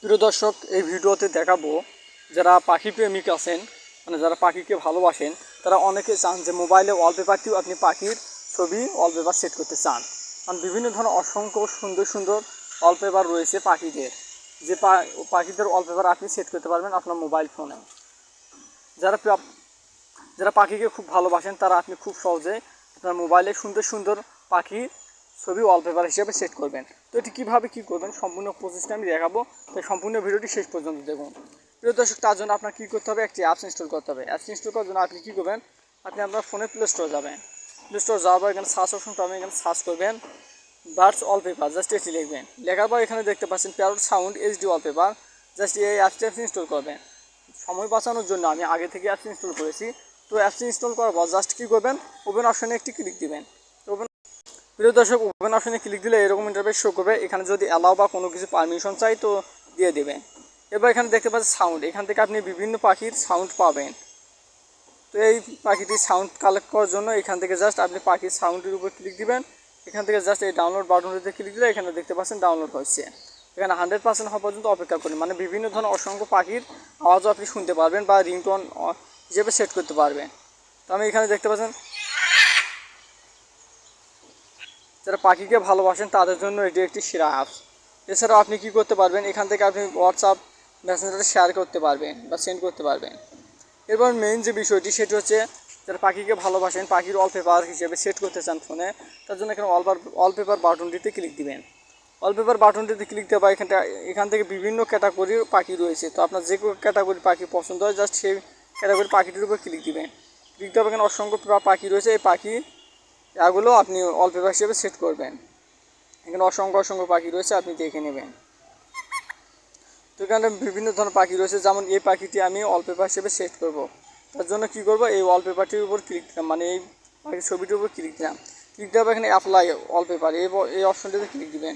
প্রিয় দর্শক, এই ভিডিওতে দেখাবো যারা পাখি প্রেমিক আছেন, মানে যারা পাখিকে ভালোবাসেন, তারা অনেকে চান যে মোবাইলে ওয়ালপেপারটিও আপনি পাখির ছবি ওয়ালপেপার সেট করতে চান। কারণ বিভিন্ন ধরনের অসংখ্য সুন্দর সুন্দর ওয়ালপেপার রয়েছে পাখিদের, যে পাখিদের ওয়ালপেপার আপনি সেট করতে পারবেন আপনার মোবাইল ফোনে। যারা যারা পাখিকে খুব ভালোবাসেন তারা আপনি খুব সহজে আপনার মোবাইলে সুন্দর সুন্দর পাখির ছবি ওয়ালপেপার হিসেবে সেট করবেন। তো এটি কীভাবে কী করবেন সম্পূর্ণ প্রসেসটা আমি দেখাবো, তাই সম্পূর্ণ ভিডিওটি শেষ পর্যন্ত দেখুন। প্রিয় দর্শক, তার জন্য আপনার কী করতে হবে, একটি অ্যাপস ইনস্টল করতে হবে। অ্যাপস ইনস্টল করার জন্য আপনি কী করবেন, আপনি আপনার ফোনে প্লে স্টোর যাবেন। প্লে স্টোর যাওয়ার পর এখানে সার্চ অপশন পাবেন, এখানে সার্চ করবেন বার্ডস ওয়ালপেপার, জাস্ট এটি লিখবেন। লেখার পর এখানে দেখতে পাচ্ছেন parrot sound HD wallpaper, just এই অ্যাপসটি ইনস্টল করবেন। সময় বাঁচানোর জন্য আমি আগে থেকে অ্যাপস ইনস্টল করেছি। তো অ্যাপসটি ইনস্টল করার পর জাস্ট কী করবেন, ওপেন অপশনে একটি ক্লিক দিবেন। প্রিয় দর্শক, ওপেন অপশনে ক্লিক দিলে এরকম ইন্টারফেস শো করবে। এখানে যদি অ্যালাও বা কোনো কিছু পারমিশন চাই তো দিয়ে দেবেন। এবার এখানে দেখতে পাচ্ছেন সাউন্ড, এখান থেকে আপনি বিভিন্ন পাখির সাউন্ড পাবেন। তো এই পাখিটির সাউন্ড কালেক্ট করার জন্য এখান থেকে জাস্ট আপনি পাখির সাউন্ডের উপর ক্লিক দিবেন। এখান থেকে জাস্ট এই ডাউনলোড বাটনটিতে ক্লিক দিলে এখানে দেখতে পাচ্ছেন ডাউনলোড হচ্ছে। এখানে 100% হওয়া পর্যন্ত অপেক্ষা করুন, মানে বিভিন্ন ধরনের অসংখ্য পাখির আওয়াজও আপনি শুনতে পারবেন বা রিংটোন হিসেবে সেট করতে পারবেন। তো আমি এখানে দেখতে পাচ্ছেন যারা পাখিকে ভালোবাসেন তাদের জন্য এটি একটি সেরা অ্যাপস। এছাড়াও আপনি কী করতে পারবেন, এখান থেকে আপনি হোয়াটসঅ্যাপ মেসেঞ্জারে শেয়ার করতে পারবেন বা সেন্ড করতে পারবেন। এরপর মেইন যে বিষয়টি সেটি হচ্ছে যারা পাখিকে ভালোবাসেন, পাখির ওয়ালপেপার হিসেবে সেট করতে চান ফোনে, তার জন্য এখানে ওয়ালপেপার বাটনটিতে ক্লিক দিবেন। ওয়ালপেপার বাটনটিতে ক্লিক দেওয়া এখান থেকে বিভিন্ন ক্যাটাগরির পাখি রয়েছে। তো আপনার যে ক্যাটাগরির পাখি পছন্দ হয় জাস্ট সেই ক্যাটাগরির পাখিটির উপর ক্লিক দিবেন। ক্লিক দেওয়া এখানে অসংখ্য পাখি রয়েছে, এই পাখি এগুলো আপনি ওয়ালপেপার হিসেবে সেট করবেন। এখানে অসংখ্য পাখি রয়েছে, আপনি দেখে নেবেন। তো এখানে বিভিন্ন ধরনের পাখি রয়েছে, যেমন এই পাখিটি আমি ওয়ালপেপার হিসেবে সেট করব। তার জন্য কী করব, এই ওয়ালপেপারটির উপর ক্লিক দিলাম, মানে এই পাখির ছবিটির উপর ক্লিক দিলাম। ক্লিক দেওয়ার এখানে অ্যাপ্লাই ওয়ালপেপার এই অপশনটিতে ক্লিক দিবেন।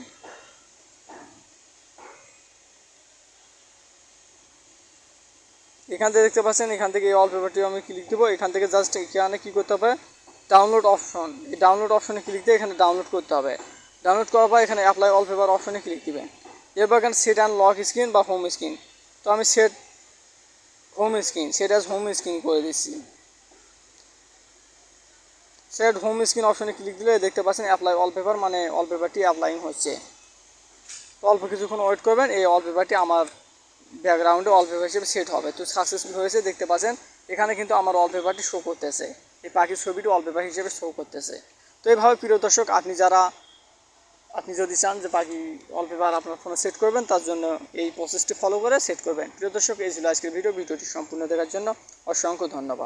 এখান থেকে দেখতে পাচ্ছেন, এখান থেকে এই ওয়ালপেপারটি আমি ক্লিক দেবো। এখান থেকে জাস্ট এখানে কী করতে হবে, ডাউনলোড অপশন, এই ডাউনলোড অপশনে ক্লিক দিয়ে এখানে ডাউনলোড করতে হবে। ডাউনলোড করার পর এখানে অ্যাপ্লাই ওয়ালপেপার অপশনে ক্লিক দিবেন। এরপর এখানে সেট অ্যান্ড লক স্ক্রিন বা হোম স্ক্রিন, তো আমি সেট অ্যাজ হোম স্ক্রিন করে দিচ্ছি। সেট হোম স্ক্রিন অপশনে ক্লিক দিলে দেখতে পাচ্ছেন অ্যাপ্লাই ওয়ালপেপার, মানে ওয়ালপেপারটি অ্যাপ্লাইং হচ্ছে। তো অল্প কিছুক্ষণ ওয়েট করবেন, এই ওয়ালপেপারটি আমার ব্যাকগ্রাউন্ডে ওয়ালপেপার হিসেবে সেট হবে। তো সাকসেসফুল হয়েছে, দেখতে পাচ্ছেন এখানে কিন্তু আমার ওয়ালপেপারটি শো করতেছে, এই পাখির ছবিটি ওয়ালপেপার হিসেবে শো করতেছে। তো এইভাবে প্রিয় দর্শক, আপনি যদি চান যে পাখি ওয়ালপেপার আপনার ফোনে সেট করবেন, তার জন্য এই প্রসেসটি ফলো করে সেট করবেন। প্রিয় দর্শক, এই ছিল আজকের ভিডিওটি সম্পূর্ণ দেখার জন্য অসংখ্য ধন্যবাদ।